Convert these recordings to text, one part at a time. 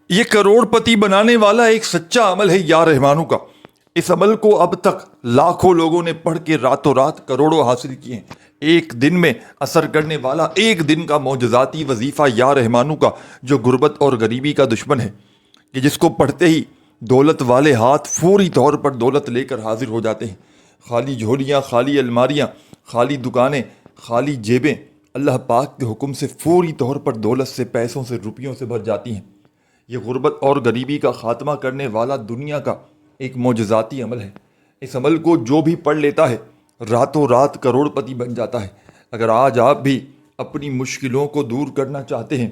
یہ کروڑپتی بنانے والا ایک سچا عمل ہے یا رحمانوں کا۔ اس عمل کو اب تک لاکھوں لوگوں نے پڑھ کے راتوں رات کروڑوں حاصل کیے ہیں۔ ایک دن میں اثر کرنے والا ایک دن کا معجزاتی وظیفہ یا رحمانوں کا، جو غربت اور غریبی کا دشمن ہے، کہ جس کو پڑھتے ہی دولت والے ہاتھ فوری طور پر دولت لے کر حاضر ہو جاتے ہیں۔ خالی جھولیاں، خالی الماریاں، خالی دکانیں، خالی جیبیں اللہ پاک کے حکم سے فوری طور پر دولت سے، پیسوں سے، روپیوں سے بھر جاتی ہیں۔ یہ غربت اور غریبی کا خاتمہ کرنے والا دنیا کا ایک معجزاتی عمل ہے۔ اس عمل کو جو بھی پڑھ لیتا ہے راتوں رات کروڑپتی بن جاتا ہے۔ اگر آج آپ بھی اپنی مشکلوں کو دور کرنا چاہتے ہیں،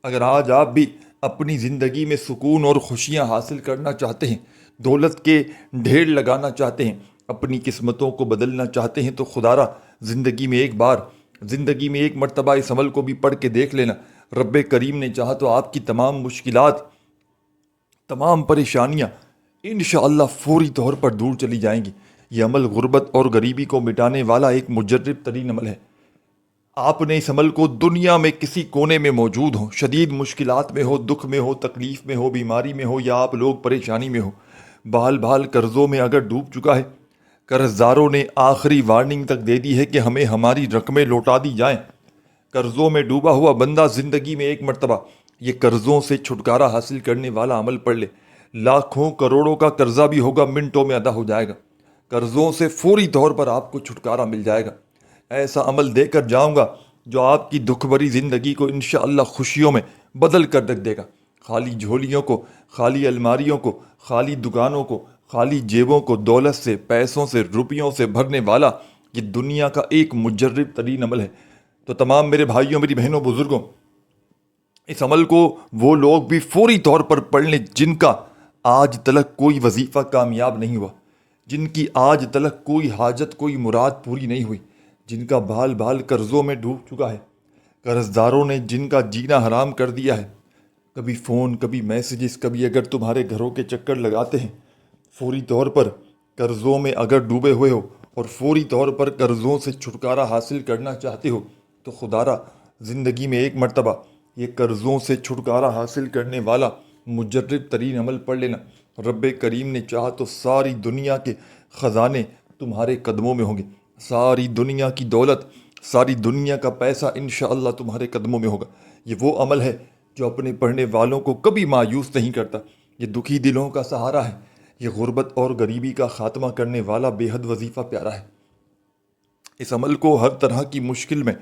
اگر آج آپ بھی اپنی زندگی میں سکون اور خوشیاں حاصل کرنا چاہتے ہیں، دولت کے ڈھیر لگانا چاہتے ہیں، اپنی قسمتوں کو بدلنا چاہتے ہیں، تو خدارا زندگی میں ایک مرتبہ اس عمل کو بھی پڑھ کے دیکھ لینا۔ رب کریم نے چاہا تو آپ کی تمام مشکلات، تمام پریشانیاں انشاءاللہ فوری طور پر دور چلی جائیں گی۔ یہ عمل غربت اور غریبی کو مٹانے والا ایک مجرب ترین عمل ہے۔ آپ نے اس عمل کو دنیا میں کسی کونے میں موجود ہو، شدید مشکلات میں ہو، دکھ میں ہو، تکلیف میں ہو، بیماری میں ہو، یا آپ لوگ پریشانی میں ہو، بال بال قرضوں میں اگر ڈوب چکا ہے، قرض داروں نے آخری وارننگ تک دے دی ہے کہ ہمیں ہماری رقمیں لوٹا دی جائیں۔ قرضوں میں ڈوبا ہوا بندہ زندگی میں ایک مرتبہ یہ قرضوں سے چھٹکارا حاصل کرنے والا عمل پڑھ لے، لاکھوں کروڑوں کا قرضہ بھی ہوگا، منٹوں میں ادا ہو جائے گا۔ قرضوں سے فوری طور پر آپ کو چھٹکارا مل جائے گا۔ ایسا عمل دے کر جاؤں گا جو آپ کی دکھ بھری زندگی کو انشاءاللہ خوشیوں میں بدل کر رکھ دے گا۔ خالی جھولیوں کو، خالی الماریوں کو، خالی دکانوں کو، خالی جیبوں کو دولت سے، پیسوں سے، روپیوں سے بھرنے والا یہ دنیا کا ایک مجرب ترین عمل ہے۔ تو تمام میرے بھائیوں، میری بہنوں، بزرگوں، اس عمل کو وہ لوگ بھی فوری طور پر پڑھ لیں جن کا آج تلک کوئی وظیفہ کامیاب نہیں ہوا، جن کی آج تلک کوئی حاجت، کوئی مراد پوری نہیں ہوئی، جن کا بال بال قرضوں میں ڈوب چکا ہے، قرض داروں نے جن کا جینا حرام کر دیا ہے۔ کبھی فون، کبھی میسیجز، کبھی اگر تمہارے گھروں کے چکر لگاتے ہیں، فوری طور پر قرضوں میں اگر ڈوبے ہوئے ہو اور فوری طور پر قرضوں سے چھٹکارا حاصل کرنا چاہتے ہو، تو خدارا زندگی میں ایک مرتبہ یہ قرضوں سے چھٹکارا حاصل کرنے والا مجرب ترین عمل پڑھ لینا۔ رب کریم نے چاہا تو ساری دنیا کے خزانے تمہارے قدموں میں ہوں گے، ساری دنیا کی دولت، ساری دنیا کا پیسہ انشاءاللہ تمہارے قدموں میں ہوگا۔ یہ وہ عمل ہے جو اپنے پڑھنے والوں کو کبھی مایوس نہیں کرتا۔ یہ دکھی دلوں کا سہارا ہے۔ یہ غربت اور غریبی کا خاتمہ کرنے والا بے حد وظیفہ پیارا ہے۔ اس عمل کو ہر طرح کی مشکل میں،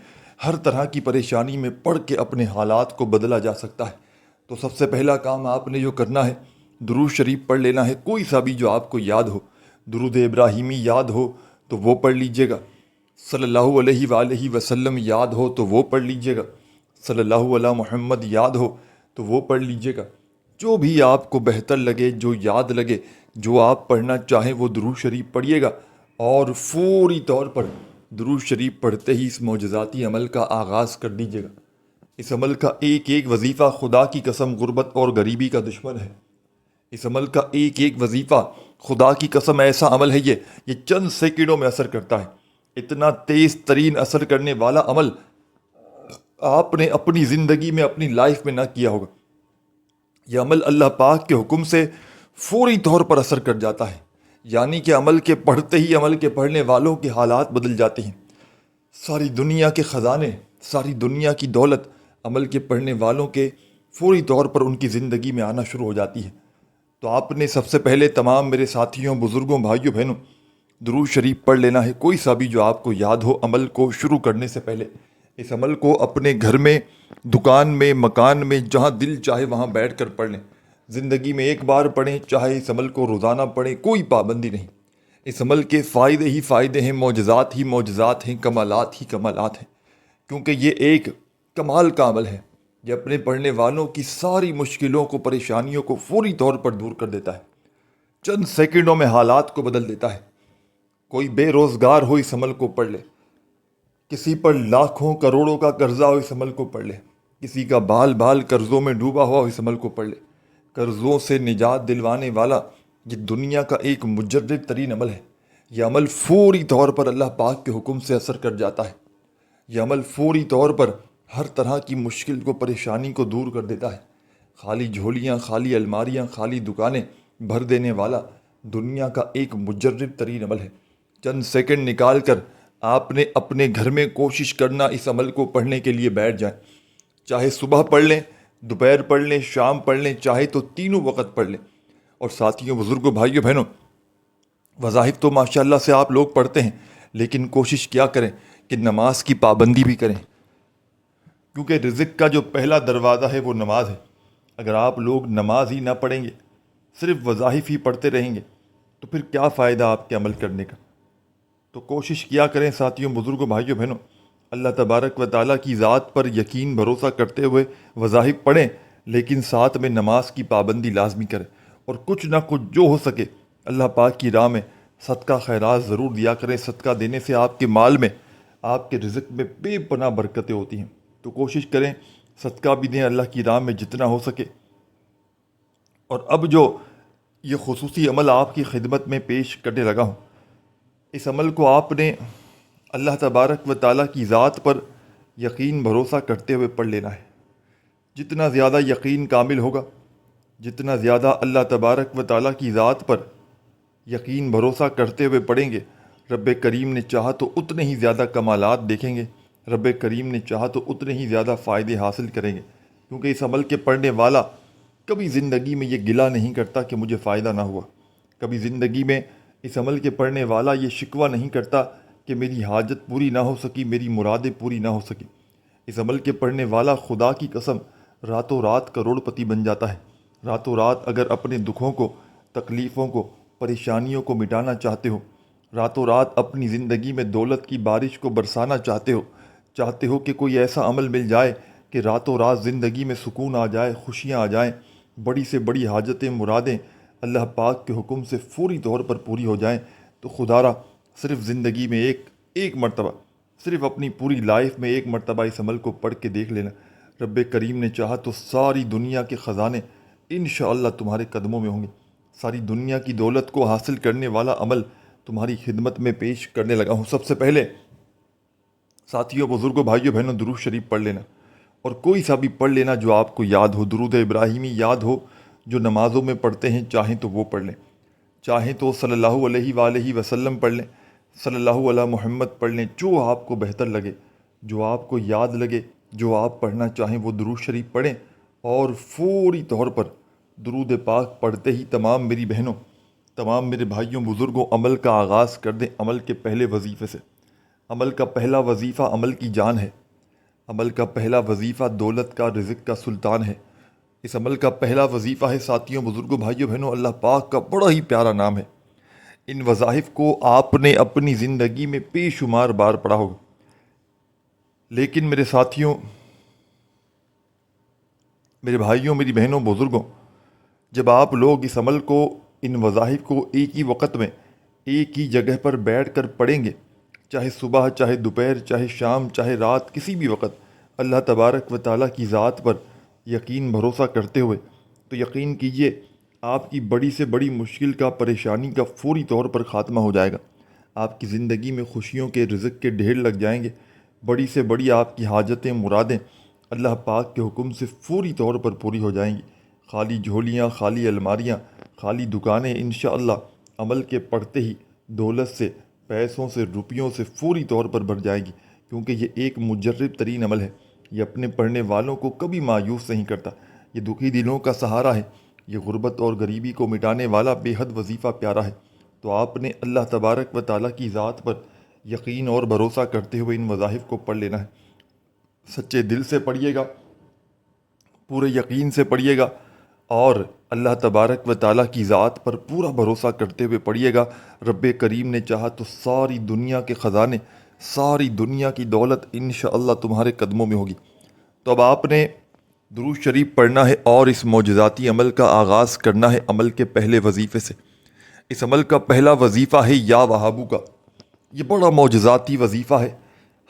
ہر طرح کی پریشانی میں پڑھ کے اپنے حالات کو بدلا جا سکتا ہے۔ تو سب سے پہلا کام آپ نے جو کرنا ہے، درود شریف پڑھ لینا ہے، کوئی سا بھی جو آپ کو یاد ہو۔ درود ابراہیمی یاد ہو تو وہ پڑھ لیجئے گا، صلی اللہ علیہ وآلہ وسلم یاد ہو تو وہ پڑھ لیجئے گا، صلی اللہ علی محمد یاد ہو تو وہ پڑھ لیجئے گا۔ جو بھی آپ کو بہتر لگے، جو یاد لگے، جو آپ پڑھنا چاہیں وہ درود شریف پڑھیے گا، اور فوری طور پر درود شریف پڑھتے ہی اس معجزاتی عمل کا آغاز کر دیجیے گا۔ اس عمل کا ایک ایک وظیفہ خدا کی قسم غربت اور غریبی کا دشمن ہے۔ اس عمل کا ایک ایک وظیفہ خدا کی قسم ایسا عمل ہے، یہ چند سیکنڈوں میں اثر کرتا ہے۔ اتنا تیز ترین اثر کرنے والا عمل آپ نے اپنی زندگی میں، اپنی لائف میں نہ کیا ہوگا۔ یہ عمل اللہ پاک کے حکم سے فوری طور پر اثر کر جاتا ہے، یعنی کہ عمل کے پڑھتے ہی عمل کے پڑھنے والوں کے حالات بدل جاتے ہیں۔ ساری دنیا کے خزانے، ساری دنیا کی دولت عمل کے پڑھنے والوں کے فوری طور پر ان کی زندگی میں آنا شروع ہو جاتی ہے۔ تو آپ نے سب سے پہلے تمام میرے ساتھیوں، بزرگوں، بھائیوں، بہنوں، درود شریف پڑھ لینا ہے، کوئی سا بھی جو آپ کو یاد ہو عمل کو شروع کرنے سے پہلے۔ اس عمل کو اپنے گھر میں، دکان میں، مکان میں، جہاں دل چاہے وہاں بیٹھ کر پڑھ لیں۔ زندگی میں ایک بار پڑھیں، چاہے اس عمل کو روزانہ پڑھیں، کوئی پابندی نہیں۔ اس عمل کے فائدے ہی فائدے ہیں، معجزات ہی معجزات ہیں، کمالات ہی کمالات ہیں، کیونکہ یہ ایک کمال کا عمل ہے۔ یہ اپنے پڑھنے والوں کی ساری مشکلوں کو، پریشانیوں کو فوری طور پر دور کر دیتا ہے، چند سیکنڈوں میں حالات کو بدل دیتا ہے۔ کوئی بے روزگار ہو اس عمل کو پڑھ لے، کسی پر لاکھوں کروڑوں کا قرضہ ہو اس عمل کو پڑھ لے، کسی کا بال بال قرضوں میں ڈوبا ہوا ہو اس عمل کو پڑھ لے۔ قرضوں سے نجات دلوانے والا یہ دنیا کا ایک مجرب ترین عمل ہے۔ یہ عمل فوری طور پر اللہ پاک کے حکم سے اثر کر جاتا ہے۔ یہ عمل فوری طور پر ہر طرح کی مشکل کو، پریشانی کو دور کر دیتا ہے۔ خالی جھولیاں، خالی الماریاں، خالی دکانیں بھر دینے والا دنیا کا ایک مجرب ترین عمل ہے۔ چند سیکنڈ نکال کر آپ نے اپنے گھر میں کوشش کرنا اس عمل کو پڑھنے کے لیے بیٹھ جائیں۔ چاہے صبح پڑھ لیں، دوپہر پڑھ لیں، شام پڑھ لیں، چاہے تو تینوں وقت پڑھ لیں۔ اور ساتھیوں، بزرگوں، بھائیوں، بہنوں، وظائف تو ماشاءاللہ سے آپ لوگ پڑھتے ہیں، لیکن کوشش کیا کریں کہ نماز کی پابندی بھی کریں، کیونکہ رزق کا جو پہلا دروازہ ہے وہ نماز ہے۔ اگر آپ لوگ نماز ہی نہ پڑھیں گے، صرف وظائف ہی پڑھتے رہیں گے، تو پھر کیا فائدہ آپ کے عمل کرنے کا؟ تو کوشش کیا کریں ساتھیوں، بزرگوں، بھائیوں، بہنوں، اللہ تبارک و تعالیٰ کی ذات پر یقین بھروسہ کرتے ہوئے وظائف پڑھیں، لیکن ساتھ میں نماز کی پابندی لازمی کریں، اور کچھ نہ کچھ جو ہو سکے اللہ پاک کی راہ میں صدقہ خیرات ضرور دیا کریں۔ صدقہ دینے سے آپ کے مال میں، آپ کے رزق میں بے پناہ برکتیں ہوتی ہیں، تو کوشش کریں صدقہ بھی دیں اللہ کی راہ میں جتنا ہو سکے۔ اور اب جو یہ خصوصی عمل آپ کی خدمت میں پیش کرنے لگا ہوں، اس عمل کو آپ نے اللہ تبارک و تعالیٰ کی ذات پر یقین بھروسہ کرتے ہوئے پڑھ لینا ہے۔ جتنا زیادہ یقین کامل ہوگا، جتنا زیادہ اللہ تبارک و تعالیٰ کی ذات پر یقین بھروسہ کرتے ہوئے پڑھیں گے، رب کریم نے چاہا تو اتنے ہی زیادہ کمالات دیکھیں گے، رب کریم نے چاہا تو اتنے ہی زیادہ فائدے حاصل کریں گے، کیونکہ اس عمل کے پڑھنے والا کبھی زندگی میں یہ گلہ نہیں کرتا کہ مجھے فائدہ نہ ہوا، کبھی زندگی میں اس عمل کے پڑھنے والا یہ شکوہ نہیں کرتا کہ میری حاجت پوری نہ ہو سکی، میری مرادیں پوری نہ ہو سکی۔ اس عمل کے پڑھنے والا خدا کی قسم راتوں رات کروڑ پتی بن جاتا ہے۔ راتوں رات اگر اپنے دکھوں کو، تکلیفوں کو، پریشانیوں کو مٹانا چاہتے ہو، راتوں رات اپنی زندگی میں دولت کی بارش کو برسانا چاہتے ہو کہ کوئی ایسا عمل مل جائے کہ راتوں رات زندگی میں سکون آ جائے، خوشیاں آ جائیں، بڑی سے بڑی حاجتیں، مرادیں اللہ پاک کے حکم سے فوری طور پر پوری ہو جائیں، تو خدارا صرف زندگی میں ایک مرتبہ، صرف اپنی پوری لائف میں ایک مرتبہ اس عمل کو پڑھ کے دیکھ لینا۔ رب کریم نے چاہا تو ساری دنیا کے خزانے انشاءاللہ تمہارے قدموں میں ہوں گے۔ ساری دنیا کی دولت کو حاصل کرنے والا عمل تمہاری خدمت میں پیش کرنے لگا ہوں۔ سب سے پہلے ساتھیوں، بزرگوں، بھائیوں، بہنوں، درود شریف پڑھ لینا، اور کوئی سا بھی پڑھ لینا جو آپ کو یاد ہو۔ درود ابراہیمی یاد ہو جو نمازوں میں پڑھتے ہیں، چاہیں تو وہ پڑھ لیں، چاہیں تو صلی اللہ علیہ وآلہ وسلم پڑھ لیں، صلی اللہ علیہ محمد پڑھ لیں، جو آپ کو بہتر لگے، جو آپ کو یاد لگے، جو آپ پڑھنا چاہیں وہ درود شریف پڑھیں۔ اور فوری طور پر درود پاک پڑھتے ہی تمام میری بہنوں، تمام میرے بھائیوں، بزرگوں، عمل کا آغاز کر دیں عمل کے پہلے وظیفے سے۔ عمل کا پہلا وظیفہ عمل کی جان ہے، عمل کا پہلا وظیفہ دولت کا، رزق کا سلطان ہے۔ اس عمل کا پہلا وظیفہ ہے ساتھیوں، بزرگوں، بھائیوں، بہنوں، اللہ پاک کا بڑا ہی پیارا نام ہے۔ ان وظائف کو آپ نے اپنی زندگی میں بے شمار بار پڑھا ہوگا، لیکن میرے ساتھیوں، میرے بھائیوں، میری بہنوں، بزرگوں، جب آپ لوگ اس عمل کو، ان وظائف کو ایک ہی وقت میں، ایک ہی جگہ پر بیٹھ کر پڑھیں گے، چاہے صبح، چاہے دوپہر، چاہے شام، چاہے رات، کسی بھی وقت اللہ تبارک و تعالیٰ کی ذات پر یقین بھروسہ کرتے ہوئے، تو یقین کیجئے آپ کی بڑی سے بڑی مشکل کا، پریشانی کا فوری طور پر خاتمہ ہو جائے گا۔ آپ کی زندگی میں خوشیوں کے، رزق کے ڈھیر لگ جائیں گے، بڑی سے بڑی آپ کی حاجتیں، مرادیں اللہ پاک کے حکم سے فوری طور پر پوری ہو جائیں گی۔ خالی جھولیاں، خالی الماریاں، خالی دکانیں انشاءاللہ عمل کے پڑھتے ہی دولت سے، پیسوں سے، روپیوں سے فوری طور پر بھر جائے گی، کیونکہ یہ ایک مجرب ترین عمل ہے۔ یہ اپنے پڑھنے والوں کو کبھی مایوس نہیں کرتا، یہ دکھی دلوں کا سہارا ہے، یہ غربت اور غریبی کو مٹانے والا بے حد وظیفہ پیارا ہے۔ تو آپ نے اللہ تبارک و تعالیٰ کی ذات پر یقین اور بھروسہ کرتے ہوئے ان وظائف کو پڑھ لینا ہے۔ سچے دل سے پڑھیے گا، پورے یقین سے پڑھیے گا، اور اللہ تبارک و تعالیٰ کی ذات پر پورا بھروسہ کرتے ہوئے پڑھیے گا۔ رب کریم نے چاہا تو ساری دنیا کے خزانے، ساری دنیا کی دولت انشاءاللہ تمہارے قدموں میں ہوگی۔ تو اب آپ نے درود شریف پڑھنا ہے اور اس معجزاتی عمل کا آغاز کرنا ہے عمل کے پہلے وظیفے سے۔ اس عمل کا پہلا وظیفہ ہے یا وہابو کا۔ یہ بڑا معجزاتی وظیفہ ہے،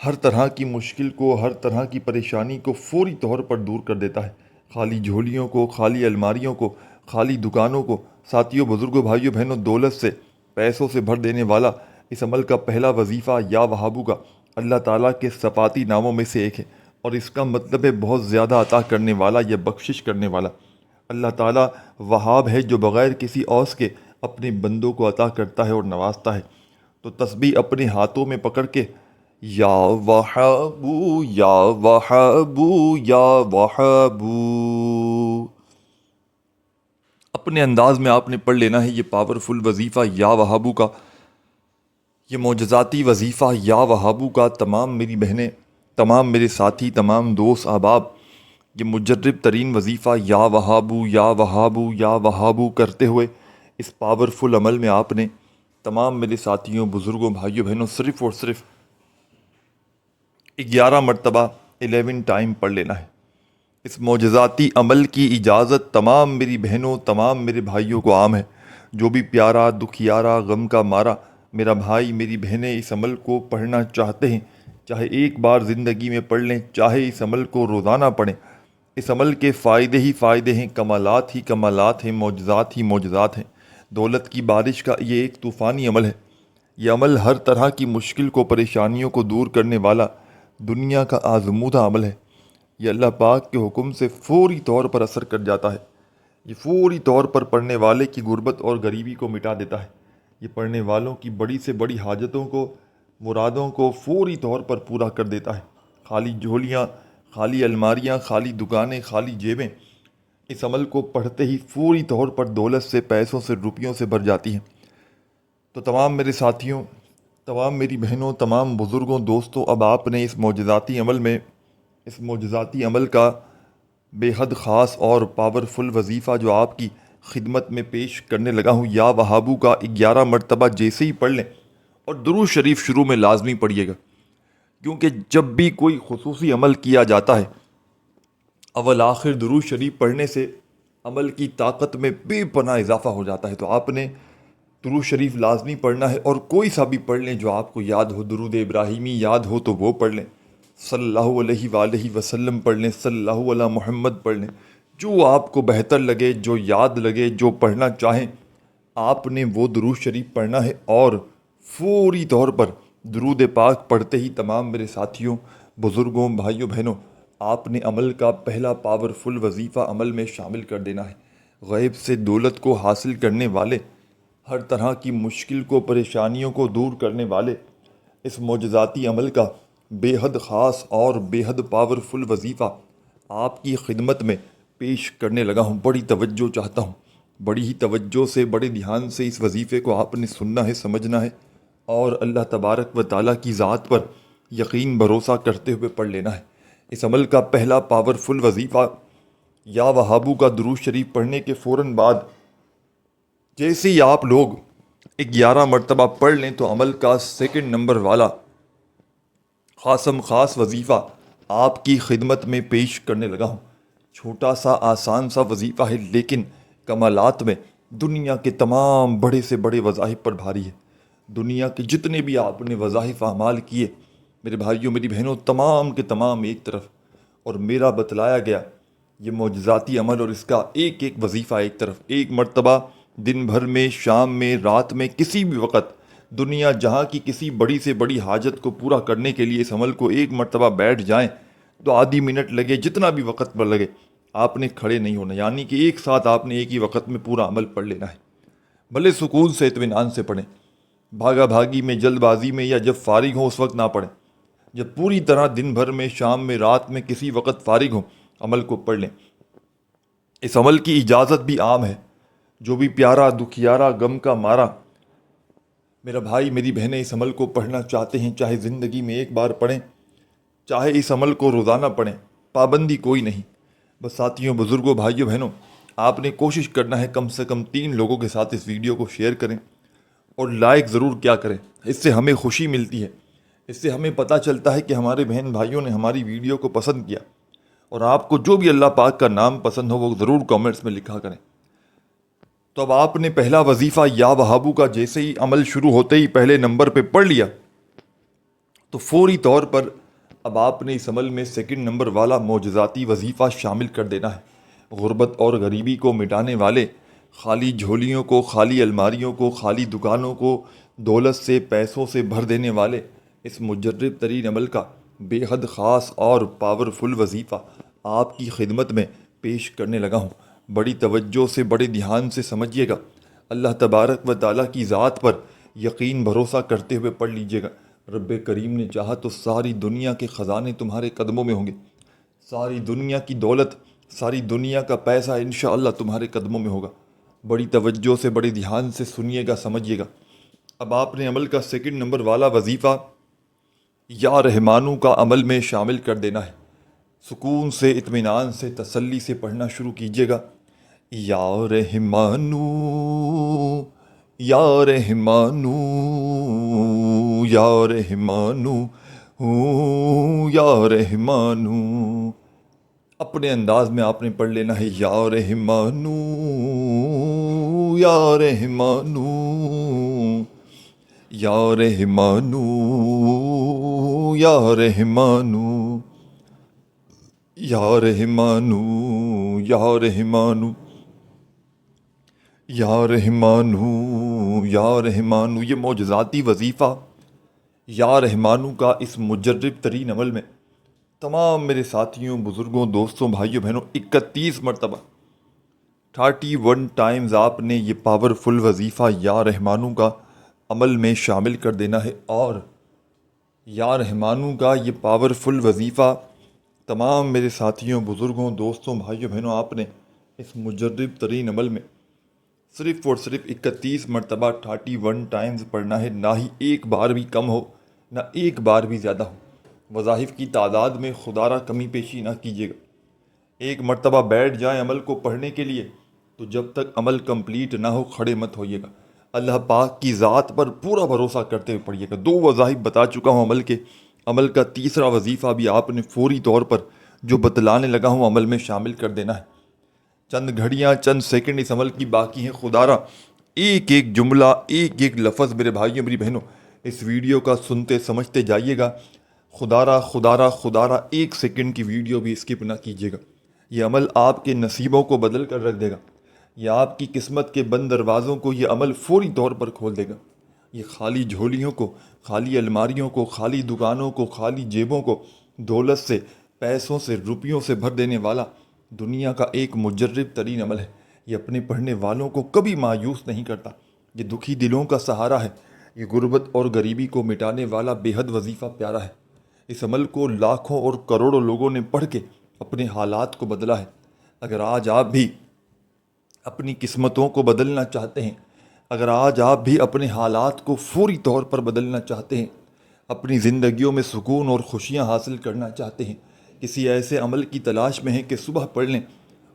ہر طرح کی مشکل کو، ہر طرح کی پریشانی کو فوری طور پر دور کر دیتا ہے۔ خالی جھولیوں کو، خالی الماریوں کو، خالی دکانوں کو، ساتھیوں، بزرگوں، بھائیوں، بہنوں، دولت سے، پیسوں سے بھر دینے والا اس عمل کا پہلا وظیفہ یا وہابو کا اللہ تعالیٰ کے صفاتی ناموں میں سے ایک ہے، اور اس کا مطلب ہے بہت زیادہ عطا کرنے والا یا بخشش کرنے والا۔ اللہ تعالیٰ وہاب ہے جو بغیر کسی اوس کے اپنے بندوں کو عطا کرتا ہے اور نوازتا ہے۔ تو تسبیح اپنے ہاتھوں میں پکڑ کے یا وہابو یا وہابو یا وہابو اپنے انداز میں آپ نے پڑھ لینا ہے۔ یہ پاورفل وظیفہ یا وہابو کا، یہ معجزاتی وظیفہ یا وہابو کا تمام میری بہنیں، تمام میرے ساتھی، تمام دوست احباب، یہ مجرب ترین وظیفہ یا وہابو یا وہابو یا وہابو کرتے ہوئے اس پاورفل عمل میں آپ نے تمام میرے ساتھیوں، بزرگوں، بھائیوں، بہنوں صرف اور صرف 11 مرتبہ 11 ٹائم پڑھ لینا ہے۔ اس معجزاتی عمل کی اجازت تمام میری بہنوں، تمام میرے بھائیوں کو عام ہے۔ جو بھی پیارا، دکھیارا، غم کا مارا میرا بھائی، میری بہنیں اس عمل کو پڑھنا چاہتے ہیں، چاہے ایک بار زندگی میں پڑھ لیں، چاہے اس عمل کو روزانہ پڑھیں، اس عمل کے فائدے ہی فائدے ہیں، کمالات ہی کمالات ہیں، معجزات ہی معجزات ہیں۔ دولت کی بارش کا یہ ایک طوفانی عمل ہے۔ یہ عمل ہر طرح کی مشکل کو، پریشانیوں کو دور کرنے والا دنیا کا آزمودہ عمل ہے۔ یہ اللہ پاک کے حکم سے فوری طور پر اثر کر جاتا ہے۔ یہ فوری طور پر پڑھنے والے کی غربت اور غریبی کو مٹا دیتا ہے۔ یہ پڑھنے والوں کی بڑی سے بڑی حاجتوں کو، مرادوں کو فوری طور پر پورا کر دیتا ہے۔ خالی جھولیاں، خالی الماریاں، خالی دکانیں، خالی جیبیں اس عمل کو پڑھتے ہی فوری طور پر دولت سے، پیسوں سے، روپیوں سے بھر جاتی ہیں۔ تو تمام میرے ساتھیوں، تمام میری بہنوں، تمام بزرگوں، دوستوں، اب آپ نے اس معجزاتی عمل میں، اس معجزاتی عمل کا بے حد خاص اور پاورفل وظیفہ جو آپ کی خدمت میں پیش کرنے لگا ہوں، یا وہابو کا 11 مرتبہ جیسے ہی پڑھ لیں، اور درود شریف شروع میں لازمی پڑھیے گا، کیونکہ جب بھی کوئی خصوصی عمل کیا جاتا ہے، اول آخر درود شریف پڑھنے سے عمل کی طاقت میں بے پناہ اضافہ ہو جاتا ہے۔ تو آپ نے درود شریف لازمی پڑھنا ہے، اور کوئی سا بھی پڑھ لیں جو آپ کو یاد ہو۔ درود ابراہیمی یاد ہو تو وہ پڑھ لیں، صلی اللہ علیہ وآلہ وسلم پڑھ لیں، صلی اللہ علیہ محمد پڑھ لیں، جو آپ کو بہتر لگے، جو یاد لگے، جو پڑھنا چاہیں آپ نے وہ درود شریف پڑھنا ہے۔ اور فوری طور پر درود پاک پڑھتے ہی تمام میرے ساتھیوں، بزرگوں، بھائیوں، بہنوں، آپ نے عمل کا پہلا پاورفل وظیفہ عمل میں شامل کر دینا ہے۔ غیب سے دولت کو حاصل کرنے والے، ہر طرح کی مشکل کو، پریشانیوں کو دور کرنے والے اس معجزاتی عمل کا بے حد خاص اور بے حد پاورفل وظیفہ آپ کی خدمت میں پیش کرنے لگا ہوں۔ بڑی توجہ چاہتا ہوں، بڑی ہی توجہ سے، بڑے دھیان سے اس وظیفے کو آپ نے سننا ہے، سمجھنا ہے، اور اللہ تبارک و تعالیٰ کی ذات پر یقین بھروسہ کرتے ہوئے پڑھ لینا ہے۔ اس عمل کا پہلا پاورفل وظیفہ یا وہابو کا درود شریف پڑھنے کے فوراً بعد جیسے ہی آپ لوگ 11 مرتبہ پڑھ لیں تو عمل کا سیکنڈ نمبر والا خاصم خاص وظیفہ آپ کی خدمت میں پیش کرنے لگا ہوں۔ چھوٹا سا آسان سا وظیفہ ہے، لیکن کمالات میں دنیا کے تمام بڑے سے بڑے وظائف پر بھاری ہے۔ دنیا کے جتنے بھی آپ نے وظائف اعمال کیے میرے بھائیوں، میری بہنوں، تمام کے تمام ایک طرف، اور میرا بتلایا گیا یہ معجزاتی عمل اور اس کا ایک ایک وظیفہ ایک طرف۔ ایک مرتبہ دن بھر میں، شام میں، رات میں، کسی بھی وقت دنیا جہاں کی کسی بڑی سے بڑی حاجت کو پورا کرنے کے لیے اس عمل کو ایک مرتبہ بیٹھ جائیں تو آدھی منٹ لگے، جتنا بھی وقت پر لگے، آپ نے کھڑے نہیں ہونا، یعنی کہ ایک ساتھ آپ نے ایک ہی وقت میں پورا عمل پڑھ لینا ہے۔ بھلے سکون سے، اطمینان سے پڑھیں، بھاگا بھاگی میں، جلد بازی میں، یا جب فارغ ہوں اس وقت نہ پڑھیں۔ جب پوری طرح دن بھر میں، شام میں، رات میں، کسی وقت فارغ ہوں، عمل کو پڑھ لیں۔ اس عمل کی اجازت بھی عام ہے۔ جو بھی پیارا، دکھیارا، غم کا مارا میرا بھائی، میری بہنیں اس عمل کو پڑھنا چاہتے ہیں، چاہے زندگی میں ایک بار پڑھیں، چاہے اس عمل کو روزانہ پڑھیں، پابندی کوئی نہیں۔ بس ساتھیوں، بزرگوں، بھائیوں، بہنوں، آپ نے کوشش کرنا ہے کم سے کم 3 لوگوں کے ساتھ اس ویڈیو کو شیئر کریں، اور لائک ضرور کیا کریں۔ اس سے ہمیں خوشی ملتی ہے، اس سے ہمیں پتہ چلتا ہے کہ ہمارے بہن بھائیوں نے ہماری ویڈیو کو پسند کیا۔ اور آپ کو جو بھی اللہ پاک کا نام پسند ہو وہ ضرور کامنٹس میں لکھا کریں۔ تو اب آپ نے پہلا وظیفہ یا وہابو کا جیسے ہی عمل شروع ہوتے ہی پہلے نمبر پہ پڑھ لیا، تو فوری طور پر اب آپ نے اس عمل میں سیکنڈ نمبر والا معجزاتی وظیفہ شامل کر دینا ہے۔ غربت اور غریبی کو مٹانے والے، خالی جھولیوں کو، خالی الماریوں کو، خالی دکانوں کو دولت سے، پیسوں سے بھر دینے والے اس مجرب ترین عمل کا بے حد خاص اور پاورفل وظیفہ آپ کی خدمت میں پیش کرنے لگا ہوں۔ بڑی توجہ سے بڑے دھیان سے سمجھیے گا، اللہ تبارک و تعالیٰ کی ذات پر یقین بھروسہ کرتے ہوئے پڑھ لیجیے گا۔ رب کریم نے چاہا تو ساری دنیا کے خزانے تمہارے قدموں میں ہوں گے، ساری دنیا کی دولت، ساری دنیا کا پیسہ انشاءاللہ تمہارے قدموں میں ہوگا۔ بڑی توجہ سے بڑے دھیان سے سنیے گا، سمجھیے گا۔ اب آپ نے عمل کا سیکنڈ نمبر والا وظیفہ یا رحمانو کا عمل میں شامل کر دینا ہے۔ سکون سے، اطمینان سے، تسلی سے پڑھنا شروع کیجیے گا۔ یا رحمانو، یا رحمانو، یا رحمانو، یا رحمانو۔ اپنے انداز میں آپ نے پڑھ لینا ہے، یا رحمانو، یا رحمانو، یا رحمانو، یا رحمانو، یا رحمانو، یا رحمانو، یا رحمانو، یا رحمانو۔ یہ معجزاتی وظیفہ یا رحمانو کا اس مجرب ترین عمل میں تمام میرے ساتھیوں، بزرگوں، دوستوں، بھائیوں، بہنوں 31 مرتبہ 31 ٹائمز آپ نے یہ پاورفل وظیفہ یا رحمانو کا عمل میں شامل کر دینا ہے۔ اور یا رحمانو کا یہ پاورفل وظیفہ تمام میرے ساتھیوں، بزرگوں، دوستوں، بھائیوں، بہنوں آپ نے اس مجرب ترین عمل میں صرف اور صرف 31 مرتبہ 31 ٹائمز پڑھنا ہے، نہ ہی ایک بار بھی کم ہو، نہ ایک بار بھی زیادہ ہو۔ وظائف کی تعداد میں خدا را کمی پیشی نہ کیجیے گا۔ ایک مرتبہ بیٹھ جائیں عمل کو پڑھنے کے لیے تو جب تک عمل کمپلیٹ نہ ہو کھڑے مت ہوئیے گا۔ اللہ پاک کی ذات پر پورا بھروسہ کرتے ہوئے پڑھیے گا۔ 2 وظائف بتا چکا ہوں عمل کے، عمل کا تیسرا وظیفہ بھی آپ نے فوری طور پر جو بتلانے لگا ہوں عمل میں شامل کر دینا ہے۔ چند گھڑیاں، چند سیکنڈ اس عمل کی باقی ہیں۔ خدا را ایک ایک جملہ، ایک ایک لفظ میرے بھائیوں، میری بہنوں اس ویڈیو کا سنتے سمجھتے جائیے گا۔ خدا را، خدا را، خدا را، 1 سیکنڈ کی ویڈیو بھی اسکپ نہ کیجیے گا۔ یہ عمل آپ کے نصیبوں کو بدل کر رکھ دے گا۔ یہ آپ کی قسمت کے بند دروازوں کو یہ عمل فوری طور پر کھول دے گا۔ یہ خالی جھولیوں کو، خالی الماریوں کو، خالی دکانوں کو، خالی جیبوں کو دولت سے، پیسوں سے، روپیوں سے بھر دینے والا دنیا کا ایک مجرب ترین عمل ہے۔ یہ اپنے پڑھنے والوں کو کبھی مایوس نہیں کرتا۔ یہ دکھی دلوں کا سہارا ہے۔ یہ غربت اور غریبی کو مٹانے والا بے حد وظیفہ پیارا ہے۔ اس عمل کو لاکھوں اور کروڑوں لوگوں نے پڑھ کے اپنے حالات کو بدلا ہے۔ اگر آج آپ بھی اپنی قسمتوں کو بدلنا چاہتے ہیں، اگر آج آپ بھی اپنے حالات کو فوری طور پر بدلنا چاہتے ہیں، اپنی زندگیوں میں سکون اور خوشیاں حاصل کرنا چاہتے ہیں، کسی ایسے عمل کی تلاش میں ہیں کہ صبح پڑھ لیں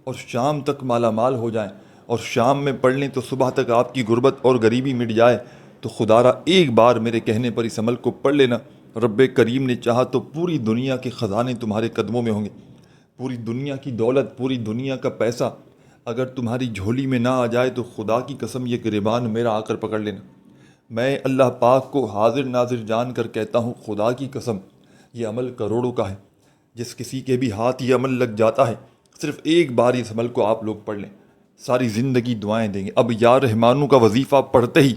اور شام تک مالا مال ہو جائیں، اور شام میں پڑھ لیں تو صبح تک آپ کی غربت اور غریبی مٹ جائے، تو خدا را ایک بار میرے کہنے پر اس عمل کو پڑھ لینا۔ رب کریم نے چاہا تو پوری دنیا کے خزانے تمہارے قدموں میں ہوں گے۔ پوری دنیا کی دولت، پوری دنیا کا پیسہ اگر تمہاری جھولی میں نہ آ جائے تو خدا کی قسم یہ گریبان میرا آ کر پکڑ لینا۔ میں اللہ پاک کو حاضر ناظر جان کر کہتا ہوں، خدا کی قسم یہ عمل کروڑوں کا ہے۔ جس کسی کے بھی ہاتھ یہ عمل لگ جاتا ہے، صرف ایک بار اس عمل کو آپ لوگ پڑھ لیں، ساری زندگی دعائیں دیں گے۔ اب یا رحمانو کا وظیفہ پڑھتے ہی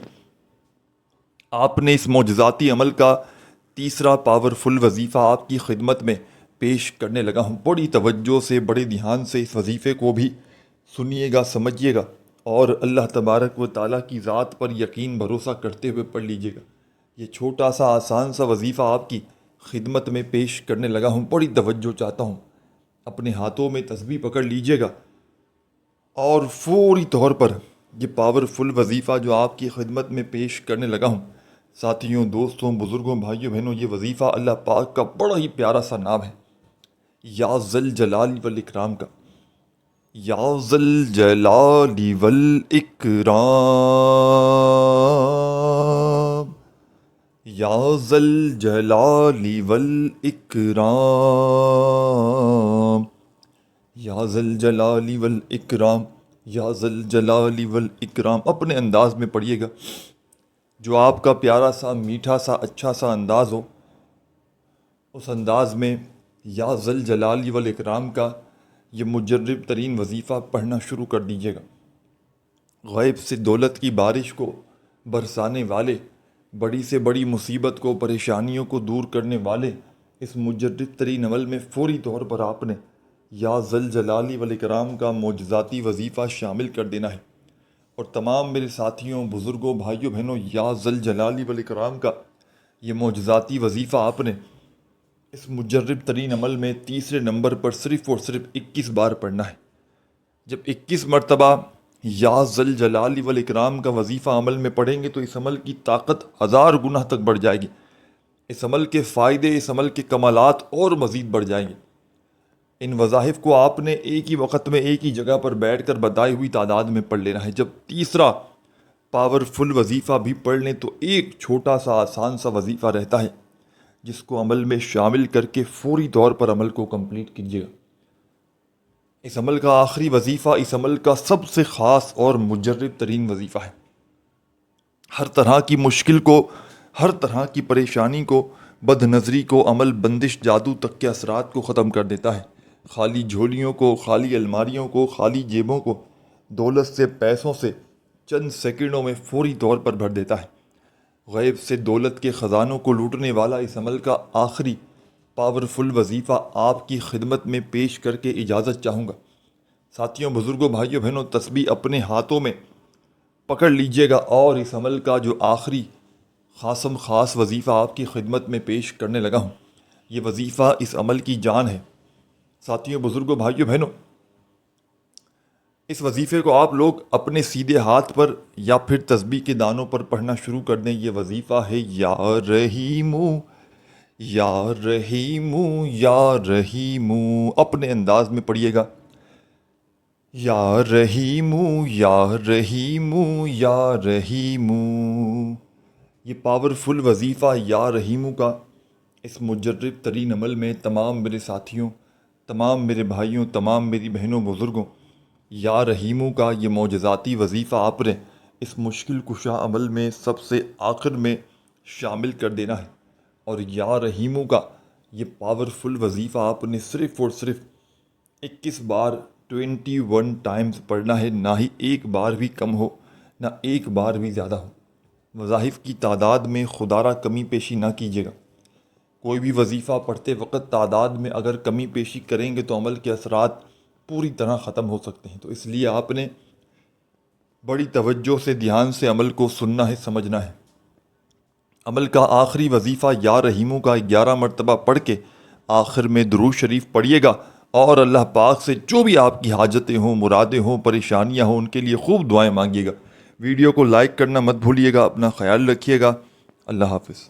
آپ نے اس معجزاتی عمل کا تیسرا پاورفل وظیفہ آپ کی خدمت میں پیش کرنے لگا ہوں۔ بڑی توجہ سے، بڑے دھیان سے اس وظیفے کو بھی سنیے گا، سمجھیے گا، اور اللہ تبارک و تعالیٰ کی ذات پر یقین بھروسہ کرتے ہوئے پڑھ لیجیے گا۔ یہ چھوٹا سا آسان سا وظیفہ آپ کی خدمت میں پیش کرنے لگا ہوں۔ بڑی توجہ چاہتا ہوں، اپنے ہاتھوں میں تسبیح پکڑ لیجیے گا اور فوری طور پر یہ پاورفل وظیفہ جو آپ کی خدمت میں پیش کرنے لگا ہوں، ساتھیوں، دوستوں، بزرگوں، بھائیوں، بہنوں، یہ وظیفہ اللہ پاک کا بڑا ہی پیارا سا نام ہے، یا ذل جلال والاکرام کا۔ یا ذل جلال والاکرام، یا ذل جلال والاکرام، یا ذل جلال والاکرام، یا ذل جلال والاکرام۔ اپنے انداز میں پڑھیے گا، جو آپ کا پیارا سا، میٹھا سا، اچھا سا انداز ہو، اس انداز میں یا ذل جلال والاکرام کا یہ مجرب ترین وظیفہ پڑھنا شروع کر دیجیے گا۔ غیب سے دولت کی بارش کو برسانے والے، بڑی سے بڑی مصیبت کو، پریشانیوں کو دور کرنے والے اس مجرب ترین عمل میں فوری طور پر آپ نے یا ذل جلالی والاکرام کا معجزاتی وظیفہ شامل کر دینا ہے، اور تمام میرے ساتھیوں، بزرگوں، بھائیوں، بہنوں، یا ذل جلالی والاکرام کا یہ معجزاتی وظیفہ آپ نے اس مجرب ترین عمل میں تیسرے نمبر پر صرف اور صرف 21 بار پڑھنا ہے۔ جب 21 مرتبہ یا ذل جلالی والاکرام کا وظیفہ عمل میں پڑھیں گے تو اس عمل کی طاقت 1000 گنا تک بڑھ جائے گی، اس عمل کے فائدے، اس عمل کے کمالات اور مزید بڑھ جائیں گے۔ ان وظائف کو آپ نے ایک ہی وقت میں ایک ہی جگہ پر بیٹھ کر بتائی ہوئی تعداد میں پڑھ لینا ہے۔ جب تیسرا پاورفل وظیفہ بھی پڑھ لیں تو ایک چھوٹا سا آسان سا وظیفہ رہتا ہے جس کو عمل میں شامل کر کے فوری طور پر عمل کو کمپلیٹ کیجیے گا۔ اس عمل کا آخری وظیفہ اس عمل کا سب سے خاص اور مجرب ترین وظیفہ ہے۔ ہر طرح کی مشکل کو، ہر طرح کی پریشانی کو، بد نظری کو، عمل بندش جادو تک کے اثرات کو ختم کر دیتا ہے۔ خالی جھولیوں کو، خالی الماریوں کو، خالی جیبوں کو دولت سے، پیسوں سے چند سیکنڈوں میں فوری طور پر بھر دیتا ہے۔ غیب سے دولت کے خزانوں کو لوٹنے والا اس عمل کا آخری پاورفل وظیفہ آپ کی خدمت میں پیش کر کے اجازت چاہوں گا۔ ساتھیوں، بزرگوں، بھائیوں، بہنوں، تسبیح اپنے ہاتھوں میں پکڑ لیجئے گا اور اس عمل کا جو آخری خاص وظیفہ آپ کی خدمت میں پیش کرنے لگا ہوں، یہ وظیفہ اس عمل کی جان ہے۔ ساتھیوں، بزرگوں، بھائیوں، بہنوں، اس وظیفے کو آپ لوگ اپنے سیدھے ہاتھ پر یا پھر تسبیح کے دانوں پر پڑھنا شروع کر دیں۔ یہ وظیفہ ہے یا رحیمو، یا رحیمو، یا رحیمو۔ اپنے انداز میں پڑھیے گا، یا رحیمو، یا رحیمو، یا رحیمو۔ یہ پاورفل وظیفہ یا رحیمو کا اس مجرب ترین عمل میں تمام میرے ساتھیوں، تمام میرے بھائیوں، تمام میری بہنوں، بزرگوں، یا رحیمو کا یہ معجزاتی وظیفہ آپ نے اس مشکل کشا عمل میں سب سے آخر میں شامل کر دینا ہے، اور یا رحیمو کا یہ پاورفل وظیفہ آپ نے صرف اور صرف 21 بار 21 ٹائمز پڑھنا ہے، نہ ہی ایک بار بھی کم ہو، نہ ایک بار بھی زیادہ ہو۔ وظائف کی تعداد میں خدا را کمی پیشی نہ کیجیے گا۔ کوئی بھی وظیفہ پڑھتے وقت تعداد میں اگر کمی پیشی کریں گے تو عمل کے اثرات پوری طرح ختم ہو سکتے ہیں۔ تو اس لیے آپ نے بڑی توجہ سے، دھیان سے عمل کو سننا ہے، سمجھنا ہے۔ عمل کا آخری وظیفہ یا رحیمو کا 11 مرتبہ پڑھ کے آخر میں درود شریف پڑھیے گا، اور اللہ پاک سے جو بھی آپ کی حاجتیں ہوں، مرادیں ہوں، پریشانیاں ہوں، ان کے لیے خوب دعائیں مانگیے گا۔ ویڈیو کو لائک کرنا مت بھولیے گا۔ اپنا خیال رکھیے گا۔ اللہ حافظ۔